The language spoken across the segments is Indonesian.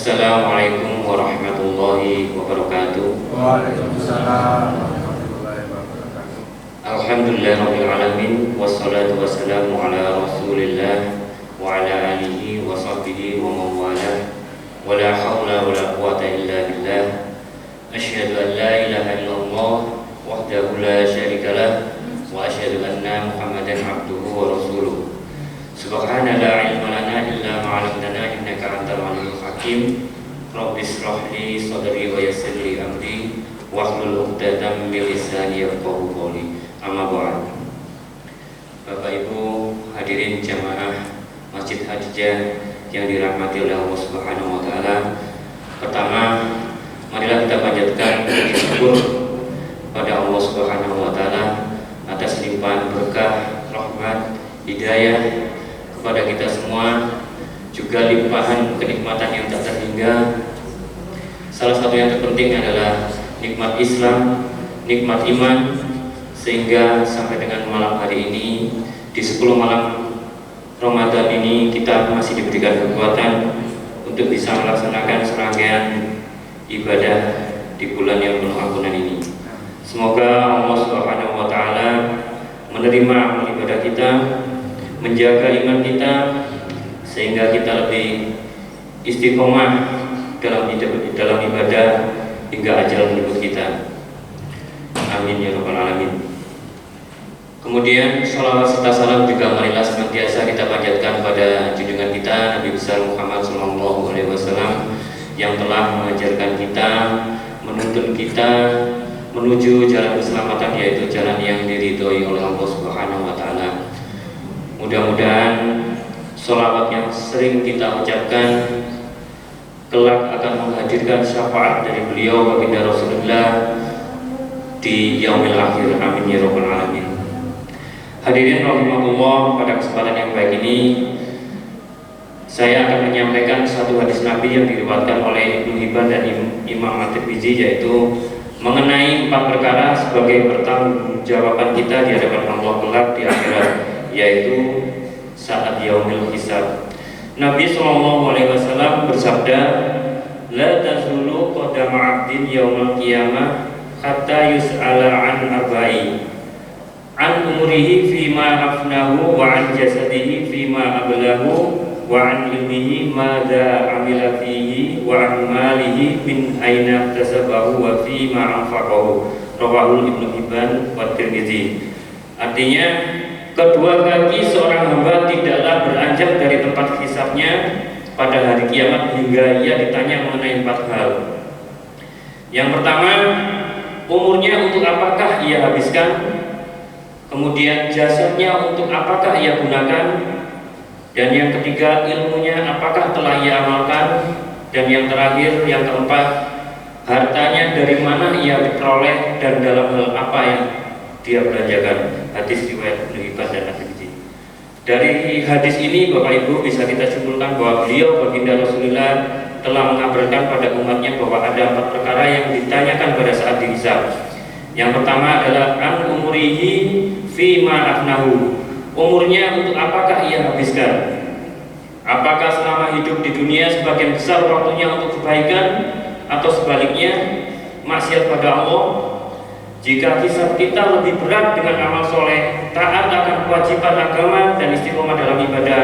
Assalamualaikum warahmatullahi wabarakatuh. Waalaikumsalam warahmatullahi wabarakatuh. Alhamdulillahirabbil alamin wassalatu wassalamu ala Rasulillah wa ala alihi wa sahbihi wa man walah. Wa la haula wa la quwata illa billah. Asyhadu an la ilaha illallah wahdahu la syarika lah wa asyhadu anna Muhammadan abduhu wa rasuluh. Subhana la ilma lana illa ma 'allamtana innaka antal alimul hakim. Rabbi shrah li sadri wa yassir li amri wahlul 'uqdatam min lisani yafqahu qawli. Amma ba'd. Bapak Ibu hadirin jamaah Masjid Hadijah yang dirahmati oleh Allah Subhanahu wa taala. Pertama, marilah kita panjatkan puji syukur pada Allah Subhanahu wa taala atas limpahan berkah, rahmat, hidayah kepada kita semua, juga limpahan kenikmatan yang tak terhingga. Salah satu yang terpenting adalah nikmat Islam, nikmat iman, sehingga sampai dengan malam hari ini, di 10 malam Ramadan ini, kita masih diberikan kekuatan untuk bisa melaksanakan serangkaian ibadah di bulan yang penuh ampunan ini. Semoga Allah Subhanahu wa taala menerima amal ibadah kita, menjaga iman kita, sehingga kita lebih istiqomah dalam ibadah hingga ajal menjemput kita. Amin ya rabbal alamin. Kemudian sholawat serta salam juga marilah senantiasa kita panjatkan pada junjungan kita Nabi besar Muhammad SAW yang telah mengajarkan kita, menuntun kita menuju jalan keselamatan, yaitu jalan yang diridhoi oleh Allah Subhanahu wa taala. Mudah-mudahan sholawat yang sering kita ucapkan kelak akan menghadirkan syafaat dari beliau baginda Rasulullah di yaumil akhir. Amin ya rabbal alamin. Hadirin rahimahullah, pada kesempatan yang baik ini saya akan menyampaikan satu hadis Nabi yang diriwayatkan oleh Ibnu Hibban dan Imam At-Tirmidzi, yaitu mengenai 4 perkara sebagai pertanggungjawaban kita di hadapan Allah kelak di akhirat, yaitu saat yaumil hisab. Nabi SAW bersabda, la tazulu qadama 'abdin yaumal qiyamah hatta yus'ala an arba'i, an umrihi fima afnahu wa an jasadihi fima ablahu wa an ilmihi madza amila fihi wa an malihi min aina iktasabahu wa fima anfaqahu. Rawahul Ibnu Hibban wa Tirmidzi. Artinya, kedua kaki seorang hamba tidaklah beranjak dari tempat hisabnya pada hari kiamat hingga ia ditanya mengenai 4 hal. Yang pertama, umurnya untuk apakah ia habiskan? Kemudian jasadnya untuk apakah ia gunakan? Dan yang ketiga, ilmunya apakah telah ia amalkan? Dan yang terakhir, yang keempat, hartanya dari mana ia diperoleh dan dalam hal apa yang dia belanjakan. Hadis riwayat Ibnu Hibban dan At-Tirmidzi. Dari hadis ini Bapak Ibu bisa kita simpulkan bahwa beliau baginda Rasulullah telah mengabarkan pada umatnya bahwa ada 4 perkara yang ditanyakan pada saat dihisab. Yang pertama adalah an umurihi fima afnahu. Umurnya untuk apakah ia habiskan? Apakah selama hidup di dunia sebagian besar waktunya untuk kebaikan, atau sebaliknya maksiat pada Allah? Jika hisab kita lebih berat dengan amal soleh, taat akan kewajiban agama dan istiqomah dalam ibadah,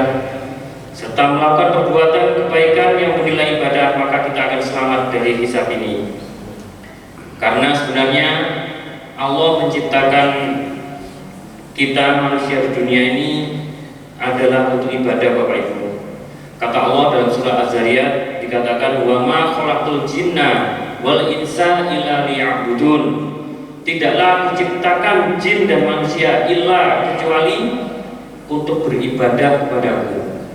serta melakukan perbuatan kebaikan yang bernilai ibadah, maka kita akan selamat dari hisab ini. Karena sebenarnya Allah menciptakan kita manusia di dunia ini adalah untuk ibadah, Bapak Ibu. Kata Allah dalam surah Az-Zariyat dikatakan, wa ma khalaqtul jinna wal insa illa liya'budun. Tidaklah menciptakan jin dan manusia illa kecuali untuk beribadah kepadaku.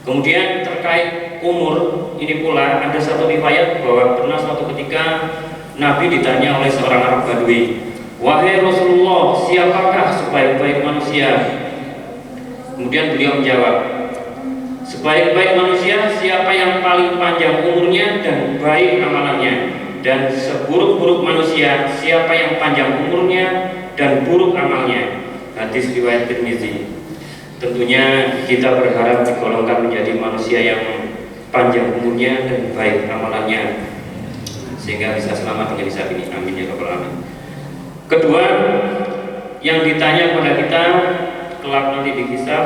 Kemudian terkait umur ini pula ada satu riwayat bahwa pernah suatu ketika Nabi ditanya oleh seorang Arab Badui, wahai Rasulullah, siapakah sebaik-baik manusia? Kemudian beliau menjawab, sebaik-baik manusia siapa yang paling panjang umurnya dan baik amalannya, dan seburuk-buruk manusia siapa yang panjang umurnya dan buruk amalnya. Hadis riwayat Tirmidzi. Tentunya kita berharap digolongkan menjadi manusia yang panjang umurnya dan baik amalannya sehingga bisa selamat dengan hisab ini. Amin ya rabbal alamin. Kedua, yang ditanya kepada kita kelak nanti di hisab,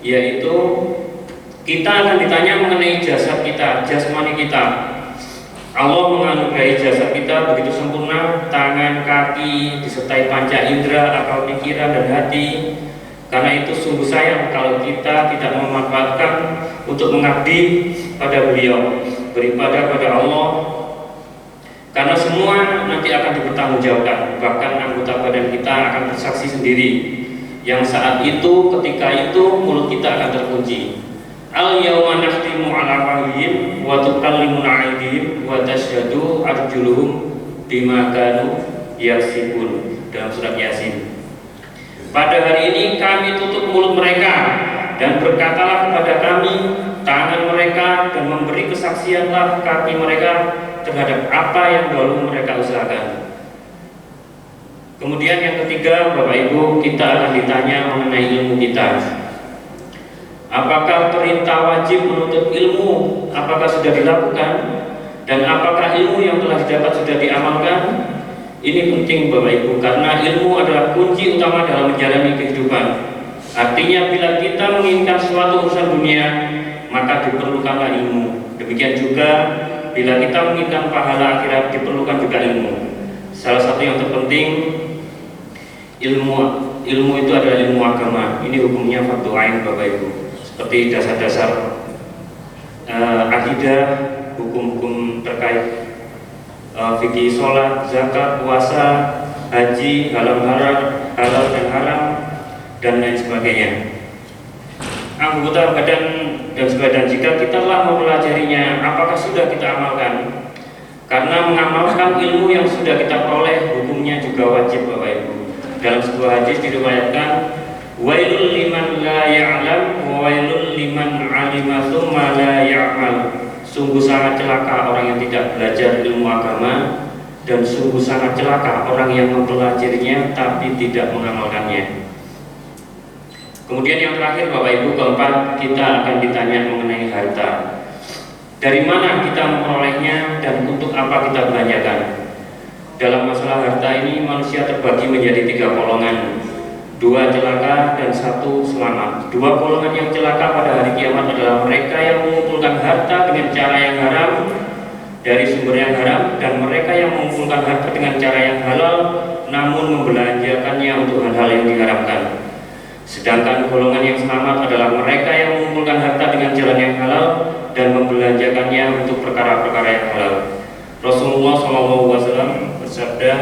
yaitu kita akan ditanya mengenai jasad kita, jasmani kita. Allah menganugerahi jasad kita begitu sempurna, tangan, kaki, disertai panca indera, akal pikiran dan hati. Karena itu sungguh sayang kalau kita tidak memanfaatkan untuk mengabdi pada beliau, beribadah pada Allah. Karena semua nanti akan dipertanggungjawabkan, bahkan anggota badan kita akan bersaksi sendiri. Yang saat itu, ketika itu mulut kita akan terkunci. Al-yawma nakhtimu ala afwahihim wa tukallimuna aydihim wa tashhadu arjuluhum bima kanu yaksibun, dalam surat Yasin. Pada hari ini kami tutup mulut mereka dan berkatalah kepada kami tangan mereka, dan memberi kesaksianlah kaki mereka terhadap apa yang dahulu mereka usahakan. Kemudian yang ketiga, Bapak Ibu, kita akan ditanya mengenai ilmu kita. Apakah perintah wajib menuntut ilmu apakah sudah dilakukan, dan apakah ilmu yang telah didapat sudah diamalkan? Ini penting Bapak Ibu, karena ilmu adalah kunci utama dalam menjalani kehidupan. Artinya bila kita menginginkan suatu urusan dunia, maka diperlukanlah ilmu. Demikian juga bila kita menginginkan pahala akhirat, diperlukan juga ilmu. Salah satu yang terpenting, ilmu itu adalah ilmu agama. Ini hukumnya fardu ain Bapak Ibu, seperti dasar-dasar akidah, hukum-hukum terkait fikih, sholat, zakat, puasa, haji, halal dan haram, dan lain sebagainya. Anggota badan dan sebagainya, jika kita telah mempelajarinya, apakah sudah kita amalkan? Karena mengamalkan ilmu yang sudah kita peroleh, hukumnya juga wajib Bapak Ibu. Dalam sebuah hadis diriwayatkan, wailul liman la ya'lam wa wailul liman 'alima tsumma la ya'mal. Sungguh sangat celaka orang yang tidak belajar ilmu agama, dan sungguh sangat celaka orang yang mempelajarinya tapi tidak mengamalkannya. Kemudian yang terakhir Bapak Ibu, keempat, kita akan ditanya mengenai harta. Dari mana kita memperolehnya dan untuk apa kita belanjakan? Dalam masalah harta ini manusia terbagi menjadi 3 golongan. 2 celaka dan 1 selamat. 2 golongan yang celaka pada hari kiamat adalah mereka yang mengumpulkan harta dengan cara yang haram dari sumber yang haram, dan mereka yang mengumpulkan harta dengan cara yang halal namun membelanjakannya untuk hal-hal yang diharamkan. Sedangkan golongan yang selamat adalah mereka yang mengumpulkan harta dengan jalan yang halal dan membelanjakannya untuk perkara-perkara yang halal. Rasulullah SAW bersabda,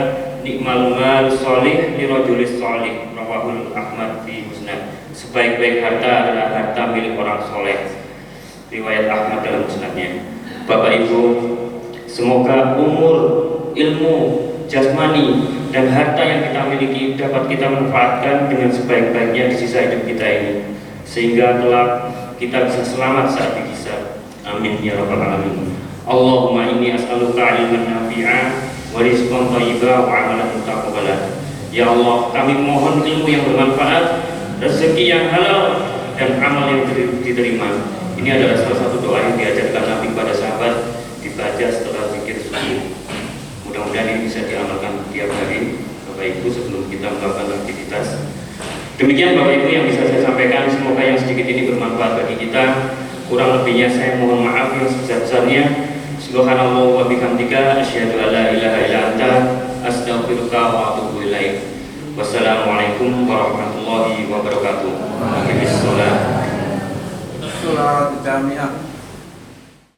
nikmal mal sholih li rajulis sholih, rawahul Ahmad fi Musnad. Sebaik-baik harta adalah harta milik orang soleh, riwayat Ahmad dalam Musnadnya. Bapak Ibu, semoga umur, ilmu, jasmani, dan harta yang kita miliki dapat kita manfaatkan dengan sebaik-baiknya di sisa hidup kita ini, sehingga kelak kita bisa selamat saat dihisab. Amin ya rabbal alamin. Allahumma inni as'aluka ilman nafi'an wa rizqan thayyiban wa amalan mutaqabbalan. Ya Allah, kami mohon ilmu yang bermanfaat, rezeki yang halal, dan amal yang diterima. Ini adalah salah satu doa yang diajarkan Nabi kepada sahabat, dibaca setelah zikir subuh. Mudah-mudahan ini bisa diamalkan tiap hari Bapak Ibu sebelum kita melakukan aktivitas. Demikian Bapak Ibu yang bisa saya sampaikan. Semoga yang sedikit ini bermanfaat bagi kita. Kurang lebihnya saya mohon maaf yang sebesar-besarnya. Subhanallah wa bihamdika, asyhadu an la ilaha illa anta, astaghfiruka wa atubu ilaik. Wassalamualaikum warahmatullahi wabarakatuh. Aqimis shalah. Salat jamiah.